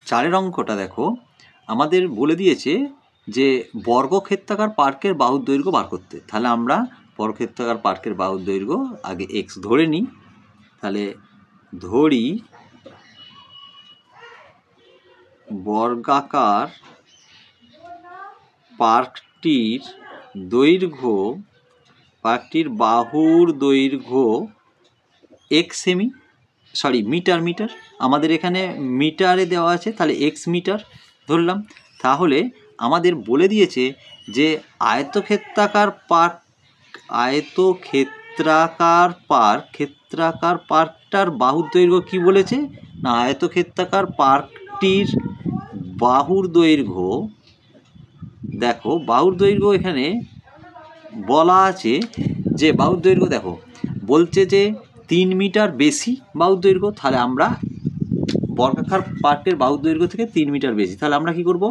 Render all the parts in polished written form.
চারের অঙ্কটা দেখো, আমাদের বলে দিয়েছে যে বর্গক্ষেত্রাকার পার্কের বাহুর দৈর্ঘ্য বার করতে। তাহলে আমরা বর্গক্ষেত্রাকার পার্কের বাহুর দৈর্ঘ্য আগে এক্স ধরে নিই। তাহলে ধরি বর্গাকার পার্কটির দৈর্ঘ্য, পার্কটির বাহুর দৈর্ঘ্য এক্স সেমি, মিটার। আমাদের এখানে মিটারে দেওয়া আছে, তাহলে এক্স মিটার ধরলাম। তাহলে আমাদের বলে দিয়েছে যে আয়তক্ষেত্রাকার পার্কটার বাহুর দৈর্ঘ্য কি বলেছে না, আয়তক্ষেত্রাকার পার্কটির বাহুর দৈর্ঘ্য, দেখো বাহুর দৈর্ঘ্য এখানে বলা আছে যে বাহুর দৈর্ঘ্য দেখো বলছে যে 3 মিটার বেশি বাহুর দৈর্ঘ্য। তাহলে আমরা বর্গাকার পার্কের বাহুর দৈর্ঘ্য থেকে 3 মিটার বেশি, তাহলে আমরা কি করব,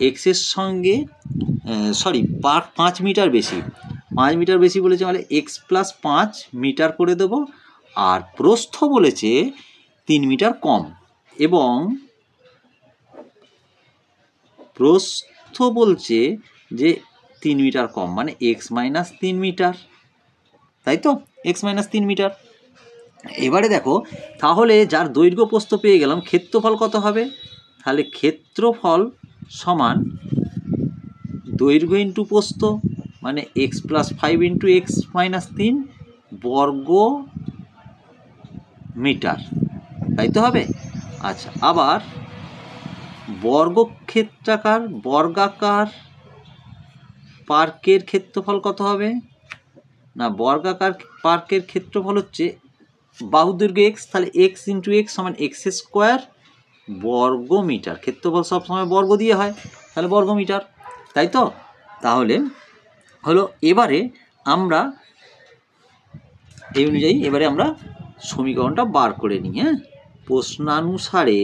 এক্সের সঙ্গে পার্ক 5 মিটার বেশি, 5 মিটার বেশি বলেছে, মানে এক্স প্লাস 5 মিটার করে দেবো। আর প্রস্থ বলেছে 3 মিটার কম, এবং প্রস্থ বলছে যে 3 মিটার কম, মানে এক্স মাইনাস 3 মিটার, তাই তো, এক্স মাইনাস 3 মিটার। এবারে দেখো, তাহলে যার দৈর্ঘ্য প্রস্থ পেয়ে গেলাম, ক্ষেত্রফল কত হবে? তাহলে ক্ষেত্রফল সমান দৈর্ঘ্য ইন্টু প্রস্থ, মানে x plus 5 into x minus 3 বর্গ মিটার, তাই তো হবে। আচ্ছা, আবার বর্গাকার পার্কের ক্ষেত্রফল কত হবে না, বর্গাকার পার্কের ক্ষেত্রফল হচ্ছে বাহুর দৈর্ঘ্য এক্স, তাহলে এক্স ইন্টু এক্স সমান এক্স স্কোয়ার বর্গ মিটার। ক্ষেত্রফল সবসময় বর্গ দিয়ে হয়, তাহলে বর্গ মিটার, তাই তো। তাহলে হলো, এবারে আমরা এই অনুযায়ী এবারে আমরা সমীকরণটা বার করে নিই। হ্যাঁ, প্রশ্নানুসারে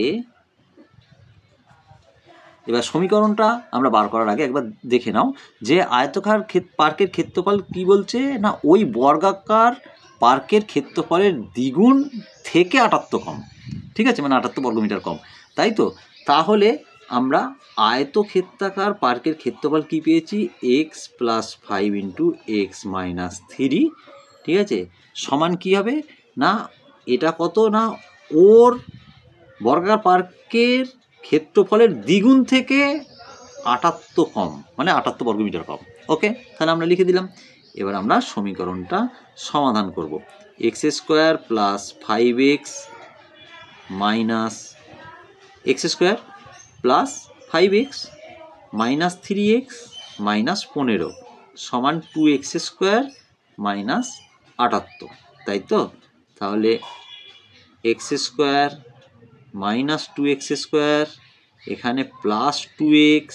এবার সমীকরণটা আমরা বার করার আগে একবার দেখে নাও যে আয়তকার পার্কের ক্ষেত্রফল কি বলছে না, ওই বর্গাকার পার্কের ক্ষেত্রফলের দ্বিগুণ থেকে 78 কম, ঠিক আছে, মানে 78 বর্গমিটার কম, তাই তো। তাহলে আমরা আয়তক্ষেত্রাকার পার্কের ক্ষেত্রফল কি পেয়েছি, x plus 5 into x minus 3, ঠিক আছে, সমান কি হবে না, এটা কত না, ওর বর্গাকার পার্কের ক্ষেত্রফলের দ্বিগুণ থেকে 78 কম, মানে 78 বর্গমিটার কম। ওকে, তাহলে আমরা লিখে দিলাম। এবার আমরা সমীকরণটা সমাধান করব। X square plus 5x minus x square plus 5x minus 3x minus 15 সমান 2x স্কোয়ার মাইনাস 78, তাই তো। তাহলে x square minus 2x square, এখানে plus 2x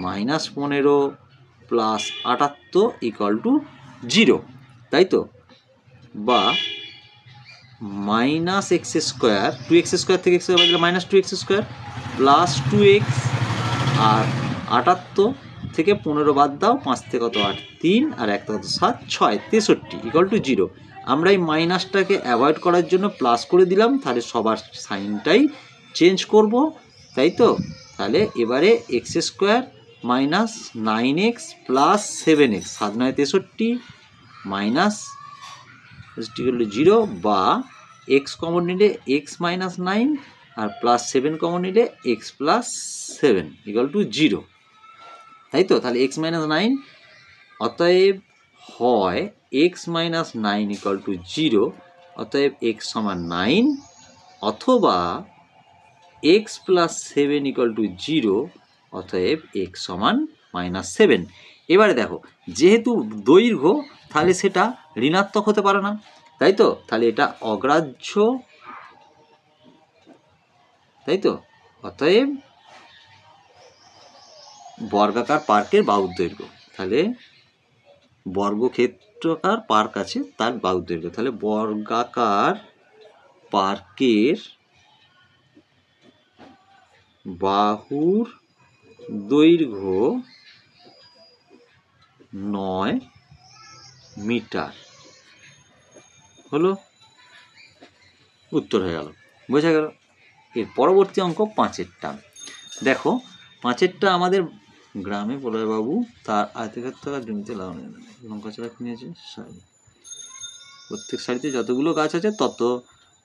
minus 15 plus 78 equal to 0, তাই তো, বা minus x square, 2x square থেকে x square minus 2x square plus 2x, আর 78 থেকে 15 বাদ দাও, 5 থেকে কত 8, 3 আর 1 কত 7, 6, 63 ইকুয়াল টু 0। আমরা এই মাইনাসটাকে অ্যাভয়েড করার জন্য প্লাস করে দিলাম, তাহলে সবার সাইনটাই চেঞ্জ করব, তাই তো। তাহলে এবারে x square minus 9x plus 7x, 7 9 63 minus 0, বা এক্স কমন নিলে এক্স মাইনাস 9 আর প্লাস 7 কমন নিলে এক্স প্লাস 7 ইকুয়াল টু 0, তাই তো। তাহলে এক্স মাইনাস 9, অতএব হয় এক্স মাইনাস 9 ইকুয়াল টু 0, অতএব এক্স সমান 9, অথবা এক্স প্লাস 7 ইকুয়াল টু 0, অতএব এক্স সমান মাইনাস 7। এবারে দেখো, যেহেতু দৈর্ঘ্য, তাহলে সেটা ঋণাত্মক হতে পারে না, তাই তো, তাহলে এটা অগ্রাহ্য, তাই তো। অতএব বর্গাকার পার্কের বাহুর দৈর্ঘ্য, তাহলে বর্গক্ষেত্রাকার পার্ক আছে তার বাহুর দৈর্ঘ্য, তাহলে বর্গাকার পার্কের বাহুর দৈর্ঘ্য 9 মিটার হলো, উত্তর হয়ে গেল, বোঝা গেল। এর পরবর্তী অঙ্ক 5-এরটা। দেখো 5-এরটা আমাদের গ্রামে প্রলয়বাবু তার আয়তক্ষেত্রাকার জমিতে লঙ্কা চারা কিনেছে সারি। প্রত্যেক সারিতে যতগুলো গাছ আছে তত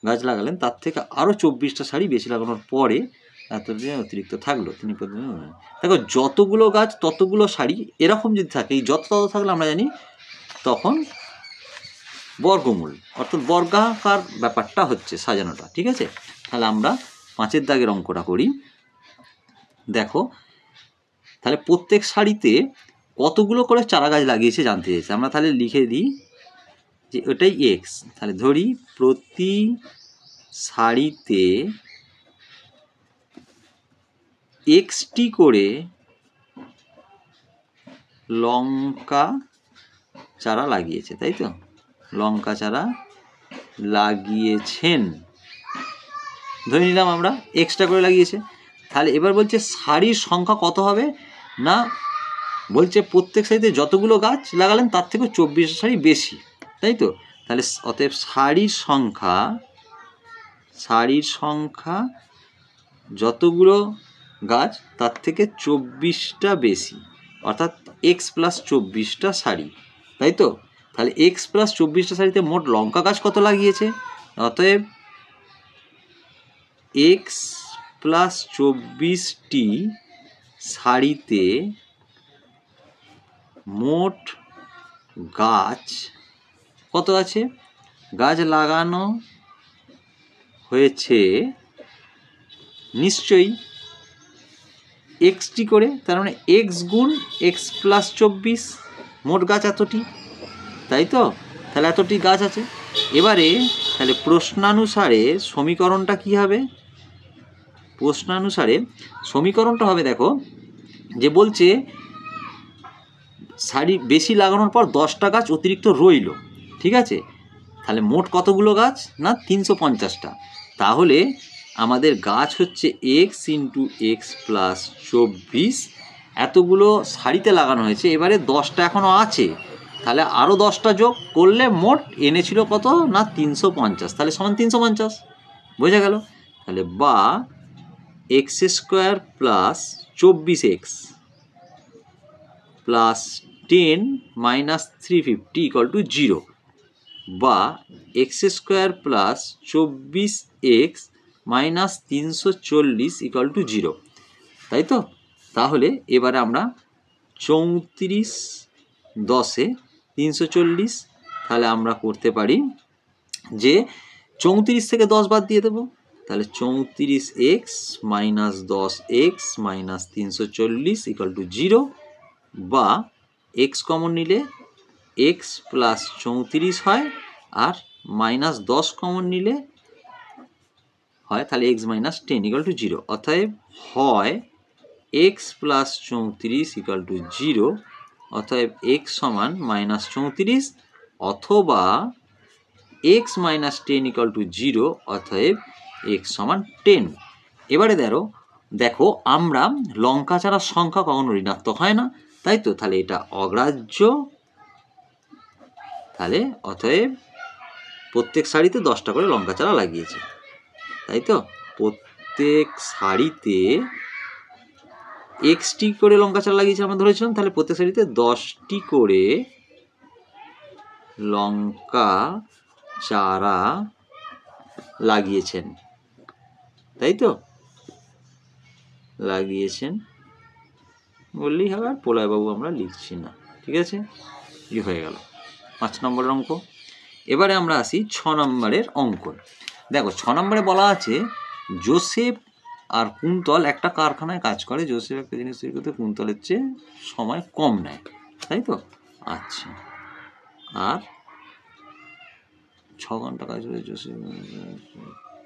গাছ লাগালেন, তার থেকে আরও 24টা সারি বেশি লাগানোর পরে এতদিন অতিরিক্ত থাকলো। তিনি দেখো যতগুলো গাছ ততগুলো সারি এরকম যদি থাকে, এই যত তত থাকলে আমরা জানি তখন বর্গমূল, অর্থাৎ বর্গাকার ব্যাপারটা হচ্ছে সাজানোটা। ঠিক আছে, তাহলে আমরা 5-এর দাগের অঙ্কটা করি। দেখো তাহলে প্রত্যেক সারিতে কতগুলো করে চারা গাছ লাগিয়েছে জানতে চাইছে। আমরা তাহলে লিখে দিই যে ওটাই এক্স। তাহলে ধরি প্রতি সারিতে এক্সটি করে লঙ্কা চারা লাগিয়েছে, তাই তো? লঙ্কা চারা লাগিয়েছেন ধরে নিলাম আমরা, এক্সট্রা করে লাগিয়েছে। তাহলে এবার বলছে সারির সংখ্যা কত হবে না, বলছে প্রত্যেক সারিতে যতগুলো গাছ লাগালেন তার থেকে 24 সারি বেশি, তাই তো? তাহলে অতএব সারির সংখ্যা যতগুলো গাছ তার থেকে 24টা বেশি, অর্থাৎ এক্স প্লাস 24টা সারি, তাই তো? তাহলে এক্স প্লাস 24টা সারিতে মোট লঙ্কা গাছ কত লাগিয়েছে? অতএব এক্স প্লাস 24টি সারিতে মোট গাছ কত আছে? গাছ লাগানো হয়েছে নিশ্চয়ই এক্সটি করে, তার মানে এক্স গুণ এক্স প্লাস 24, মোট গাছ এতটি, তাই তো? তাহলে এতটি গাছ আছে। এবারে তাহলে প্রশ্নানুসারে সমীকরণটা কি হবে? প্রশ্নানুসারে সমীকরণটা হবে, দেখো যে বলছে সারি বেশি লাগানোর পর 10টা গাছ অতিরিক্ত রইল, ঠিক আছে? তাহলে মোট কতগুলো গাছ না 350টা। তাহলে আমাদের গাছ হচ্ছে এক্স ইন্টু এক্স প্লাস 24, এতগুলো সারিতে লাগানো হয়েছে। এবারে 10টা এখনও আছে, তাহলে আরও 10টা যোগ করলে মোট এনেছিল কত না 350, তাহলে সমান 350, বোঝা গেল? তাহলে বা x square plus 24x plus 10 minus 350 equal to 0, বা x square plus 24x minus 340 equal to 0, তাই তো? তাহলে এবারে আমরা 34 10-এ 340, তাহলে আমরা করতে পারি যে 34 থেকে 10 বাদ দিয়ে দেবো, তাহলে 34x minus 10x minus 340 equal to 0, বা এক্স কমন নিলে এক্স প্লাস 34 হয়, আর মাইনাস 10 কমন নিলে হয় তাহলে এক্স মাইনাস 10 ইকুয়াল টু 0। অতএব হয় এক্স প্লাস 34 ইকুয়াল টু 0, অতএব এক্স সমান মাইনাস 34, অথবা এক্স মাইনাস 10 ইকুয়াল টু 0, অতএব এক্স সমান 10। এবারে দেখো আমরা লঙ্কা চারার সংখ্যা কখনো ঋণাত্মক হয় না, তাই তো? তাহলে এটা অগ্রাহ্য। তাহলে অতএব প্রত্যেক সারিতে 10টা করে লঙ্কা চারা লাগিয়েছে, তাই তো? প্রত্যেক সারিতে এক্সটি করে লঙ্কা চারা লাগিয়েছে আমরা ধরেছিলাম, তাহলে প্রত্যেক সারিতে 10টি করে লঙ্কা চারা লাগিয়েছেন, তাই তো? লাগিয়েছেন বললেই হবে, আর প্রলয়বাবু আমরা লিখছি না, ঠিক আছে? হয়ে গেল 5 নম্বরের অঙ্ক। এবারে আমরা আসি 6 নম্বরের অঙ্ক। দেখো 6 নম্বরে বলা আছে জোসেফ আর কুন্তল একটা কারখানায় কাজ করে। জোসেফ একটা জিনিস তৈরি করতে কুন্তলের চেয়ে সময় কম নেয়, তাই তো? আচ্ছা, আর 6 ঘন্টা কাজ করে জোসেফ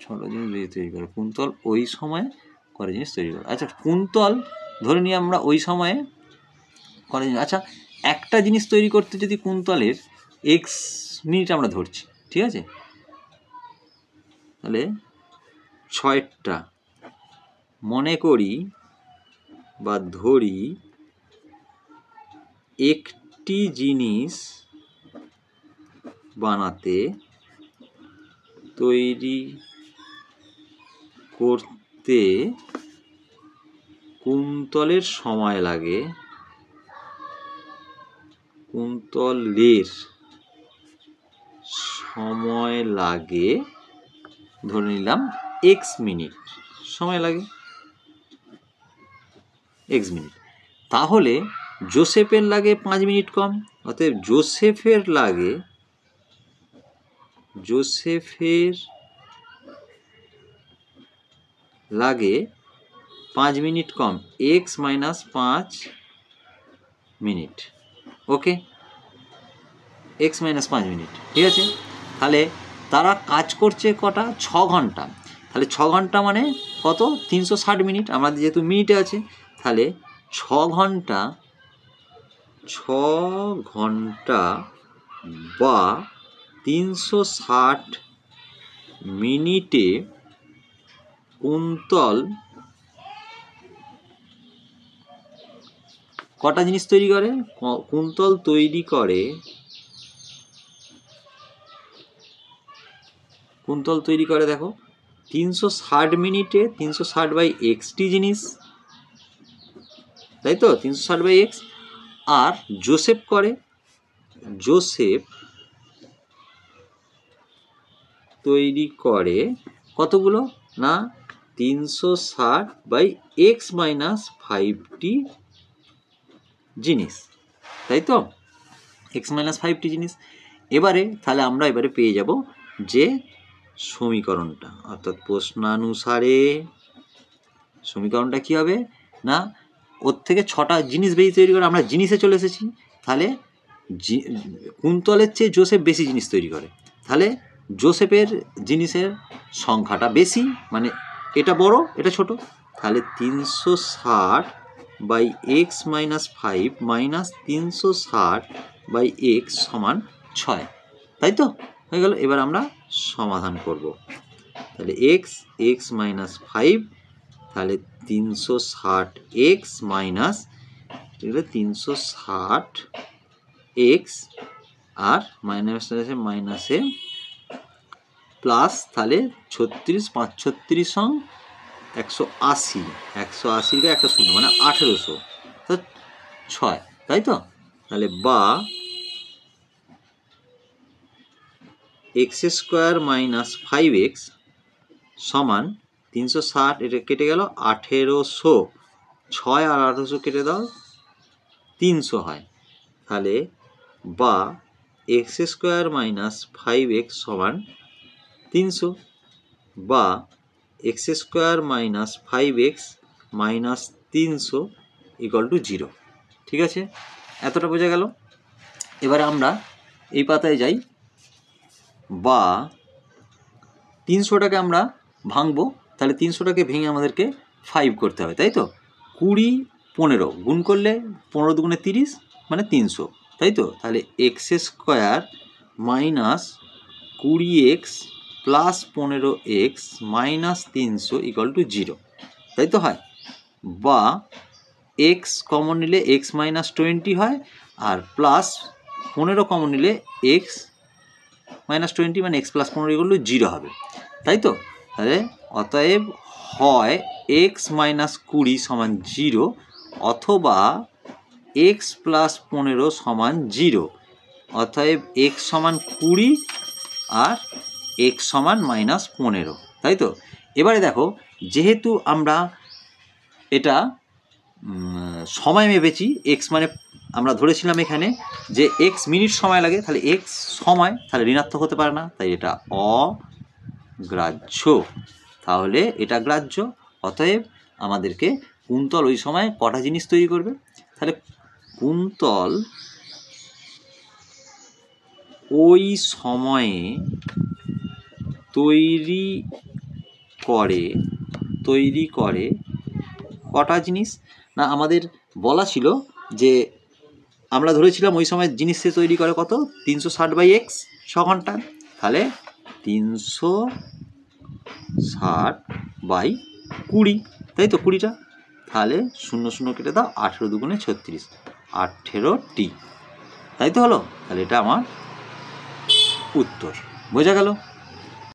6টা জিনিস বেশি তৈরি করে, কুন্তল ওই সময় করে জিনিস তৈরি করে। আচ্ছা, কুন্তল ধরে নিই আমরা ওই সময়ে করে জিনিস। আচ্ছা, একটা জিনিস তৈরি করতে যদি কুন্তলের এক্স মিনিট আমরা ধরছি, ঠিক আছে? তাহলে 6টা মনে করি বা ধরি একটি জিনিস বানাতে তৈরি করতে করতে কুন্তলের সময় লাগে, কুন্তলের সময় লাগে ধরে নিলাম এক্স মিনিট সময় লাগে, এক্স মিনিট, তাহলে জোসেফের লাগে 5 মিনিট কম। অতএব জোসেফের লাগে 5 মিনিট কম, এক্স মাইনাস 5 মিনিট। ওকে, এক্স মাইনাস 5 মিনিট, ঠিক আছে। তাহলে তারা কাজ করছে কটা? 6 ঘন্টা। তাহলে 6 ঘন্টা মানে কত? 360 মিনিট, আমাদের যেহেতু মিনিটে আছে। তাহলে 6 ঘন্টা বা 360 মিনিটে কুন্তল কটা জিনিস তৈরি করে? কুন্তল তৈরি করে দেখো 360 মিনিটে 360/x জিনিস, তাই তো, 360/x। আর জোসেফ তৈরি করে কতগুলো? না 360/x মাইনাস 5টি জিনিস, তাই তো, x মাইনাস 5টি জিনিস। তাহলে আমরা পেয়ে যাব যে সমীকরণটা, অর্থাৎ প্রশ্নানুসারে সমীকরণটা কি হবে? না ওর থেকে 6টা জিনিস বেশি তৈরি করে, আমরা জিনিসে চলে এসেছি। তাহলে কুন্তলের চেয়ে জোসেফ বেশি জিনিস তৈরি করে, তাহলে জোসেফের জিনিসের সংখ্যাটা বেশি, মানে এটা বড় এটা ছোট। তাহলে 360/x মাইনাস 5 মাইনাস 360/x সমান 6, তাই তো, হয়ে গেল। এবার আমরা সমাধান করব। তাহলে x মাইনাস 5, তাহলে 360x মাইনাস 360x আর মাইনাসে প্লাস, তাহলে 36 5 36 180, 180 একটা শূন্য মানে 1800, তো 6, তাই তো। তাহলে বা x² মাইনাস 5x সমান 360, এটা কেটে গেল 1800, 6 আর 1800 কেটে দাও 300 হয়। তাহলে বা x² মাইনাস 5x সমান 300, বা x² minus 5x minus 300 equal to 0, ঠিক আছে, এতটা বোঝা গেল। এবারে আমরা এই পাতায় যাই, বা 300টাকে আমরা ভাঙবো, তাহলে 300টাকে ভেঙে আমাদেরকে 5 করতে হবে, তাই তো। 20 15 গুণ করলে 15 দুগুণে 30 মানে 300, তাই তো। তাহলে x² minus 20x plus 15x minus 300 equal to 0, তাই তো হয়। বা x কমন নিলে x মাইনাস 20 হয়, আর প্লাস 15 কমন নিলে x মাইনাস 20 মানে x প্লাস 15 ইকুয়াল টু 0 হবে, তাই তো। তাহলে অতএব হয় x মাইনাস 20 সমান 0 অথবা x প্লাস 15 সমান 0, অতএব x সমান 20 আর x সমান মাইনাস 15, তাই তো। এবারে দেখো, যেহেতু আমরা এটা সময় মেপেছি, x মানে আমরা ধরেছিলাম এখানে যে x মিনিট সময় লাগে, তাহলে x সময়, তাহলে ঋণাত্মক হতে পারে না, তাই এটা অগ্রাহ্য, তাহলে এটা গ্রাহ্য। অতএব আমাদেরকে কুন্তল ওই সময় কটা জিনিস তৈরি করবে? তাহলে কুন্তল ওই সময়ে তৈরি করে কটা জিনিস? না আমাদের বলা ছিল যে আমরা ধরেছিলাম ওই সময় জিনিস সে তৈরি করে কত? 360/x 6 ঘন্টা, তাহলে 360/20, তাই তো, 20টা, তাহলে 0 0 কেটে দাও, 18 দুগুণে 36, 18টি, তাই তো হলো। তাহলে এটা আমার উত্তর, বোঝা গেল।